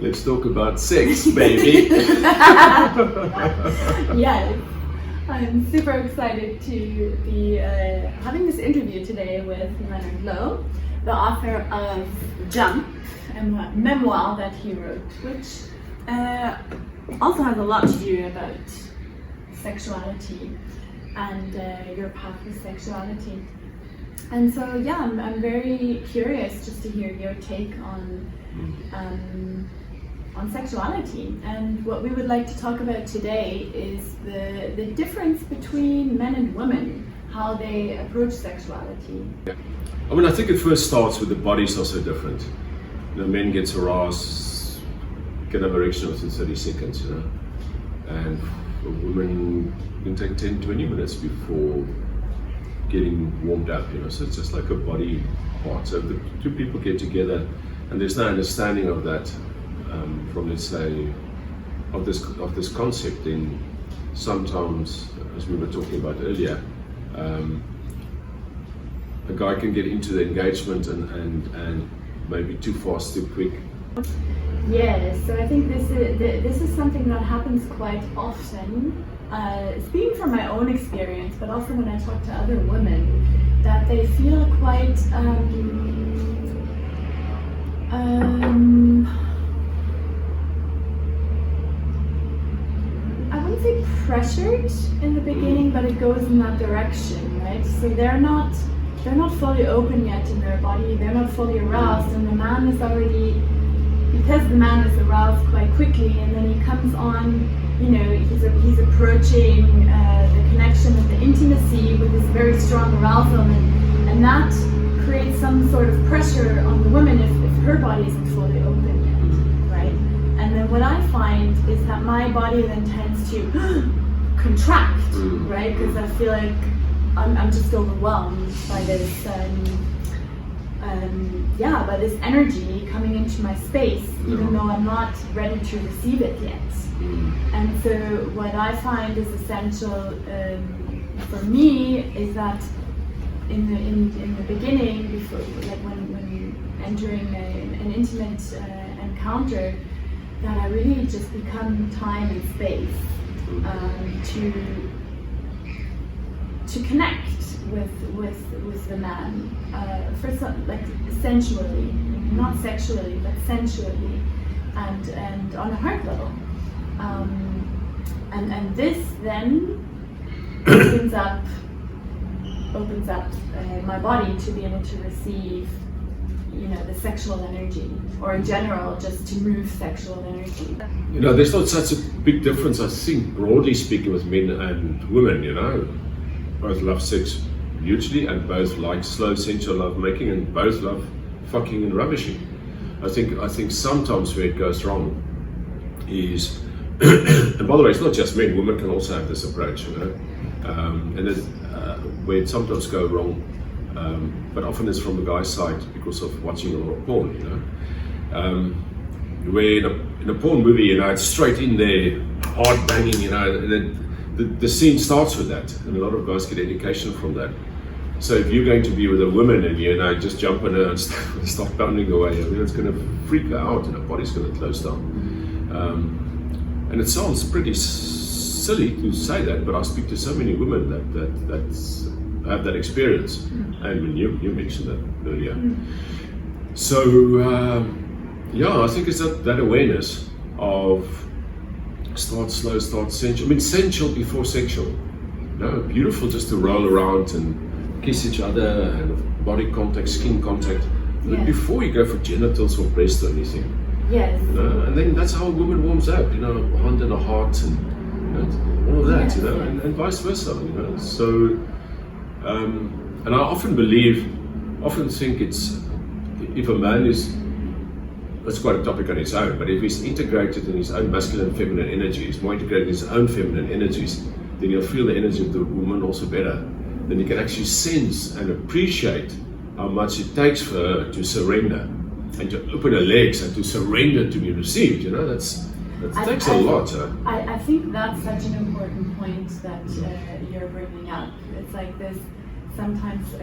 Let's talk about sex, baby. Yes, I'm super excited to be having this interview today with Lenerd Louw, the author of Jump, a memoir that he wrote, which also has a lot to do about sexuality and your path with sexuality. And so, yeah, I'm very curious just to hear your take on sexuality. And what we would like to talk about today is the difference between men and women, how they approach sexuality. Yeah. I mean, I think it first starts with the bodies are so different. You know, men get aroused, get an erection within 30 seconds, you know, and for women it can take 10-20 minutes before getting warmed up, you know, so it's just like a body part. So if the two people get together and there's no understanding of that, from, let's say, of this concept, then sometimes, as we were talking about earlier, a guy can get into the engagement and maybe too fast, too quick. Yes, so I think this is something that happens quite often. Speaking from my own experience, but also when I talk to other women, that they feel quite I wouldn't say pressured in the beginning, but it goes in that direction, right? So they're not fully open yet in their body, they're not fully aroused, and the man is already, because the man is aroused quite quickly, and then he comes on, you know, he's approaching the connection and the intimacy with this very strong arousal, and that creates some sort of pressure on the woman if her body isn't fully open yet, right? And then what I find is that my body then tends to contract, right? Because I feel like I'm just overwhelmed by this, by this energy coming into my space, even though I'm not ready to receive it yet. And so what I find is essential for me is that in the beginning, before, like when entering an intimate encounter, that I really just become time and space to connect with the man, first, like sensually, not sexually, but sensually, and on a heart level, and this then opens up my body to be able to receive, you know, the sexual energy, or in general, just to move sexual energy. You know, there's not such a big difference, I think, broadly speaking, with men and women, you know. Both love sex hugely, and both like slow, sensual love making, and both love fucking and rubbishing. I think sometimes where it goes wrong is, and by the way, it's not just men, women can also have this approach, you know. And where it sometimes go wrong, but often it's from the guy's side because of watching a lot of porn, you know. Where in a porn movie, you know, it's straight in there, hard banging, you know, and then the scene starts with that, and a lot of guys get education from that. So if you're going to be with a woman and you know just jump on her and start pounding away, I mean, it's going to freak her out, and her body's going to close down. And it sounds pretty silly to say that, but I speak to so many women that have that experience, and when you mentioned that earlier. So I think it's that awareness of start slow, start sensual. I mean, sensual before sexual. You know, beautiful just to roll around and kiss each other and body contact, skin contact. But before you go for genitals or breast or anything. Yes. You know, and then that's how a woman warms up. You know, a hand and a heart and all of that. You know, and vice versa. You know, so and I often think it's if a man is. That's quite a topic on its own, but if he's integrated in his own masculine and feminine energies, more integrated in his own feminine energies, then he'll feel the energy of the woman also better. Then he can actually sense and appreciate how much it takes for her to surrender and to open her legs and to surrender to be received. You know, that takes a lot. I think that's such an important point that you're bringing up. It's like this, sometimes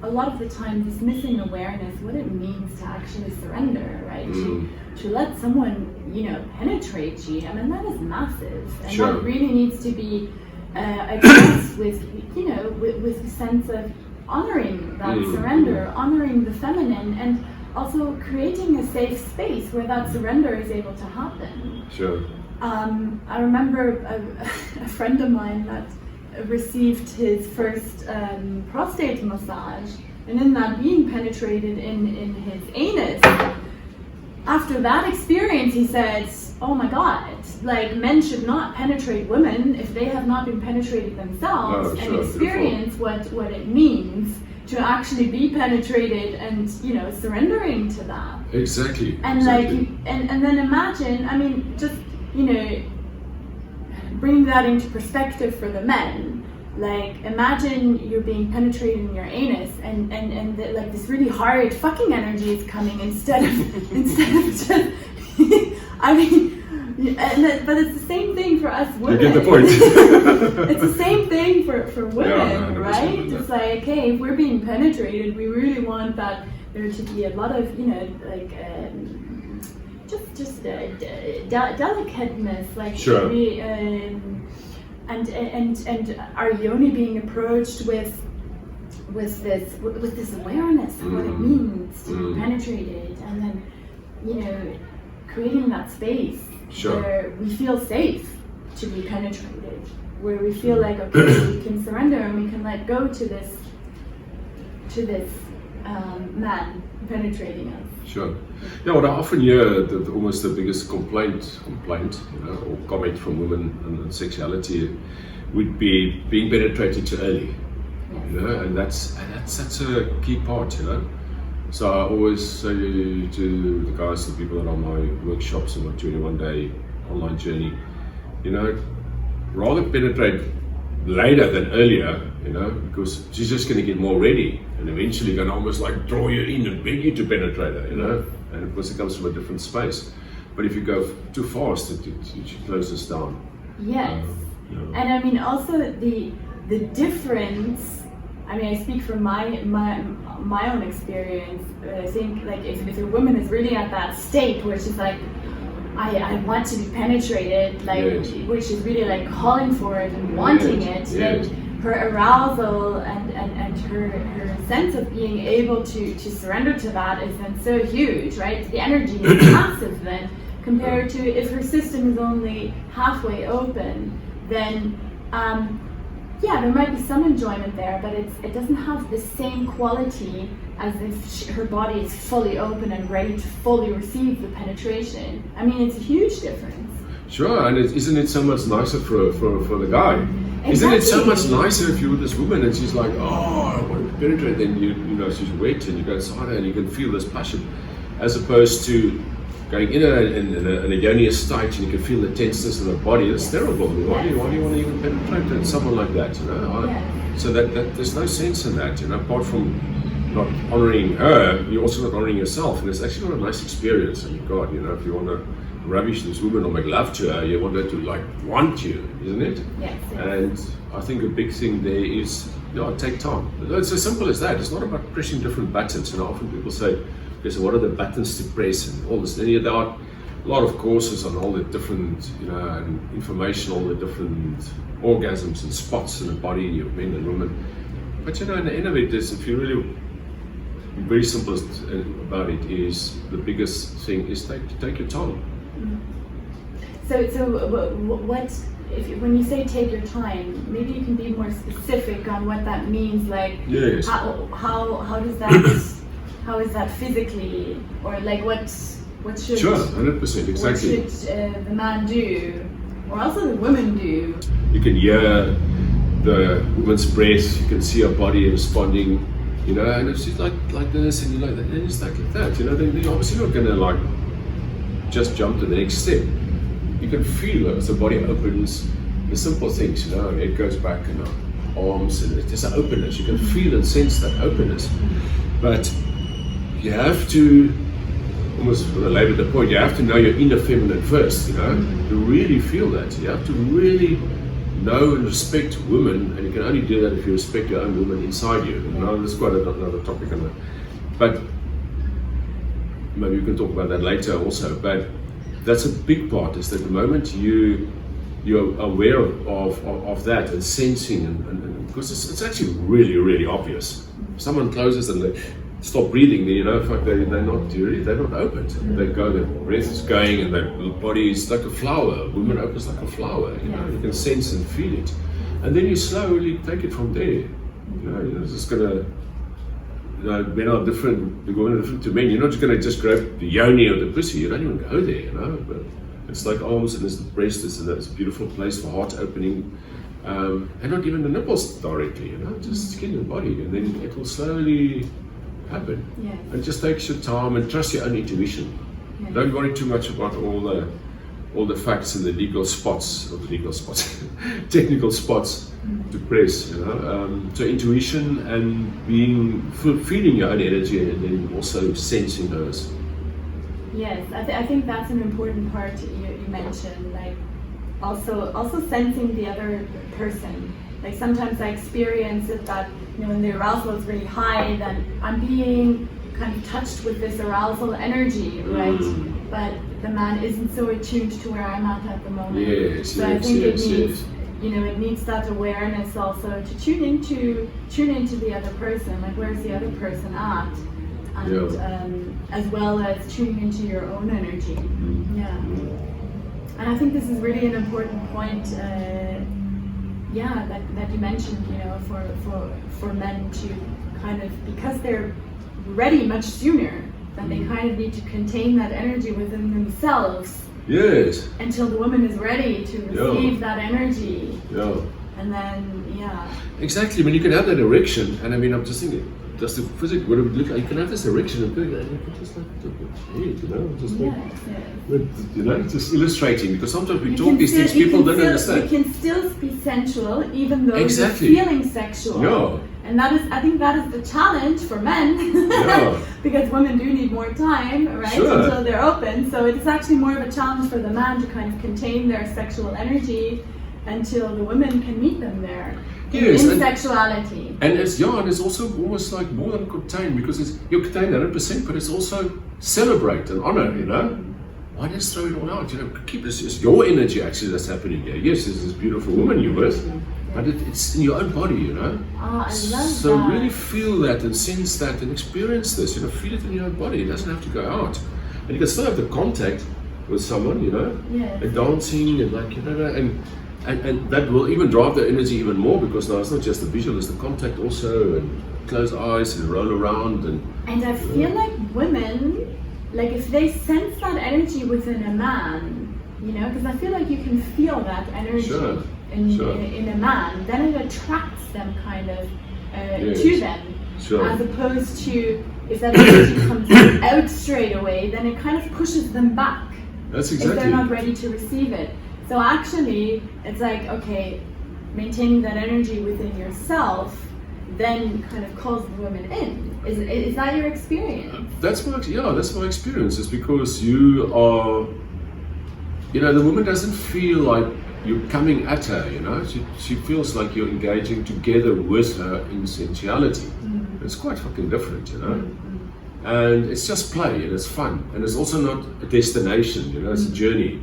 a lot of the time this missing awareness, what it means to actually surrender, right? To let someone, penetrate you. I mean, that is massive, and Sure. that really needs to be addressed with a sense of honoring that surrender, honoring the feminine, and also creating a safe space where that surrender is able to happen. Sure. I remember a friend of mine that received his first prostate massage, and in that being penetrated in his anus. After that experience, he said, "Oh my God, like men should not penetrate women if they have not been penetrated themselves and experience what it means to actually be penetrated and surrendering to that." Exactly. And exactly. and then imagine, I mean, just bringing that into perspective for the men. Like, imagine you're being penetrated in your anus, and like this really hard fucking energy is coming instead of just. I mean, but it's the same thing for us women. You get the point. It's the same thing for women, Yeah, right? It's like, hey, if we're being penetrated, we really want that there to be a lot of just delicateness, like Sure. and our yoni being approached with this awareness of what it means to be penetrated, and then creating that space Sure. where we feel safe to be penetrated, where we feel like, okay, we can surrender and we can let go to this man penetrating us. Sure. Yeah, what I often hear, that almost the biggest complaint, or comment from women on sexuality would be being penetrated too early. Yes. And that's a key part, So I always say to the guys, the people that are on my workshops and my 21-day online journey, rather penetrate later than earlier, because she's just going to get more ready and eventually going to almost like draw you in and beg you to penetrate her, and of course it comes from a different space. But if you go too fast, it closes down. Yes. And I mean, also the difference, I mean, I speak from my own experience. I think, like, if a woman is really at that state where she's like, I want to be penetrated, like, which is really like calling for it and wanting it, then her arousal and her sense of being able to surrender to that is then so huge, right? The energy is massive then, compared to if her system is only halfway open, then there might be some enjoyment there, but it doesn't have the same quality as if her body is fully open and ready to fully receive the penetration. I mean, it's a huge difference. Sure, and isn't it so much nicer for the guy? Exactly. Isn't it so much nicer if you're with this woman and she's like, oh, I want to penetrate, then she's wet and you go inside her and you can feel this passion, as opposed to going in a yoni state and you can feel the tenseness in the body. It's terrible. Why do you want to even penetrate someone like that? So that there's no sense in that. Apart from not honoring her, you're also not honoring yourself, and it's actually not a nice experience. And God, if you want to ravish this woman or make love to her, you want her to want you, isn't it? Yes. And I think a big thing there is, take time. It's as simple as that. It's not about pressing different buttons. Often people say, okay, so what are the buttons to press and all this? Then there are a lot of courses on all the different, and information, all the different orgasms and spots in the body of men and women. But in the end of it is, if you really, very simple about it, is the biggest thing is take your time. So what, when you say take your time, maybe you can be more specific on what that means. Like, yes. How does that? How is that physically, or like what should? Sure, 100%, exactly. What should the man do, or also the woman do? You can hear the woman's breath. You can see her body responding. And if she's like this, and you like that, and it's like that. Then you're obviously not gonna just jump to the next step. You can feel it as the body opens. The simple things, it goes back and arms, and there's an openness. You can feel and sense that openness, but you have to, almost for the labor the point, you have to know your inner feminine first, to really feel that. You have to really know and respect women, and you can only do that if you respect your own woman inside you. And now there's quite another topic on that, but maybe we can talk about that later also. But that's a big part, is that the moment you're aware of that and sensing, and because it's actually really, really obvious. If someone closes and they stop breathing, you know, they're not open. They go, their breath is going, and their body is like a flower. A woman opens like a flower, you know, you can sense and feel it. And then you slowly take it from there. You know, you're just gonna, you know, men are different, the women are different to men. You're not just gonna just grab the yoni or the pussy, you don't even go there, you know. But it's like arms, and there's the breast, and that's a beautiful place for heart opening. And not even the nipples directly, you know, just skin and body, and then it will slowly happen. Yes. And just takes your time, and trust your own intuition. Yes. Don't worry too much about all the facts and the technical spots to press, you know. So intuition and feeling your own energy, and then also sensing hers. Yes, I think that's an important part you mentioned, like also sensing the other person. Like sometimes I experience it that, you know, when the arousal is really high, then I'm being kind of touched with this arousal energy, right? But the man isn't so attuned to where I'm at the moment. So I think it needs, you know, it needs that awareness also to tune into the other person, like where's the other person at? And as well as tuning into your own energy. And I think this is really an important point, that you mentioned, you know, for men to kind of, because they're ready much sooner, that they kind of need to contain that energy within themselves. Yes. Until the woman is ready to receive that energy. And then, exactly. I mean, you can have that erection, and I mean, I'm just thinking, just the physics, what it would look like. You can have this erection and you can just like head, you know, just you know, just illustrating, because sometimes we talk these things, people don't understand. You can still be sensual even though you're feeling sexual. And I think that is the challenge for men, because women do need more time, right, until they're open. So it's actually more of a challenge for the man to kind of contain their sexual energy until the women can meet them there. In sexuality. And it's also almost like more than contain, because you're contained 100%, but it's also celebrate and honor, you know. Why just throw it all out? You know, keep this. It's your energy actually that's happening here. Yes, there's this beautiful woman you're with, but it's in your own body, you know. I love so that. really feel that and sense that and experience this. You know, feel it in your own body. It doesn't have to go out, and you can still have the contact with someone, you know, and dancing and like, you know, and that will even drive the energy even more, because now it's not just the visual, it's the contact also, and close eyes and roll around and I feel like women, like if they sense that energy within a man, you know, because I feel like you can feel that energy in a man, then it attracts them kind of to them, as opposed to if that energy comes out straight away, then it kind of pushes them back. That's exactly. If they're not ready to receive it. So actually, it's like, okay, maintaining that energy within yourself then kind of calls the women in. Is that your experience? That's my experience. It's because you are, you know, the woman doesn't feel like you're coming at her, you know. She feels like you're engaging together with her in sensuality. It's quite fucking different, you know. And it's just play, and it's fun, and it's also not a destination, you know, it's a journey.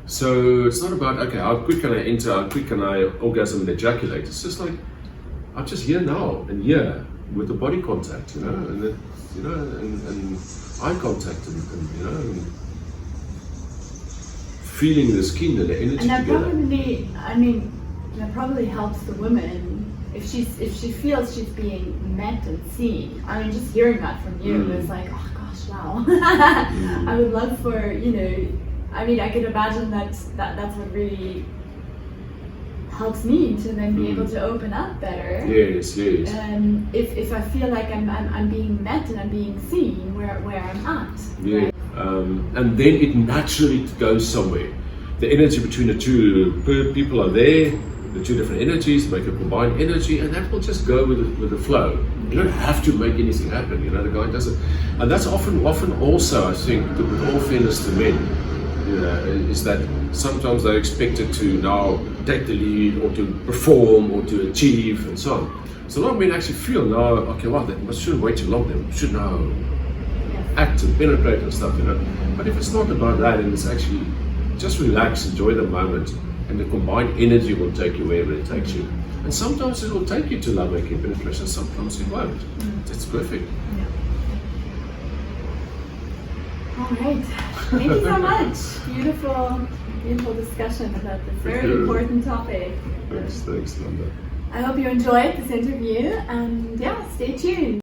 So it's not about, okay, how quick can I enter, how quick can I orgasm and ejaculate. It's just like, I'm just here now and here with the body contact, you know, and then, you know, and eye contact, and you know, and feeling the skin and the energy together. That probably helps the woman if she feels she's being met and seen. I mean, just hearing that from you is like, oh gosh, wow. I would love for, you know. I mean, I can imagine that's what really helps me to then be able to open up better. Yes. If I feel like I'm being met and I'm being seen where I'm at. Yeah. Right? And then it naturally goes somewhere. The energy between the two people are there. The two different energies make a combined energy, and that will just go with the flow. You don't have to make anything happen. You know, the guy doesn't, and that's often also, I think, with all fairness to men. is that sometimes they're expected to now take the lead or to perform or to achieve and so on. So a lot of men actually feel now, okay, well, they shouldn't wait too long, they should now act and penetrate and stuff, But if it's not about that, and it's actually just relax, enjoy the moment, and the combined energy will take you wherever it takes you. And sometimes it will take you to lovemaking penetration, sometimes it won't. It's perfect. All right. Thank you so much. Beautiful discussion about this very important topic. Thanks, Ananda. I hope you enjoyed this interview, and stay tuned.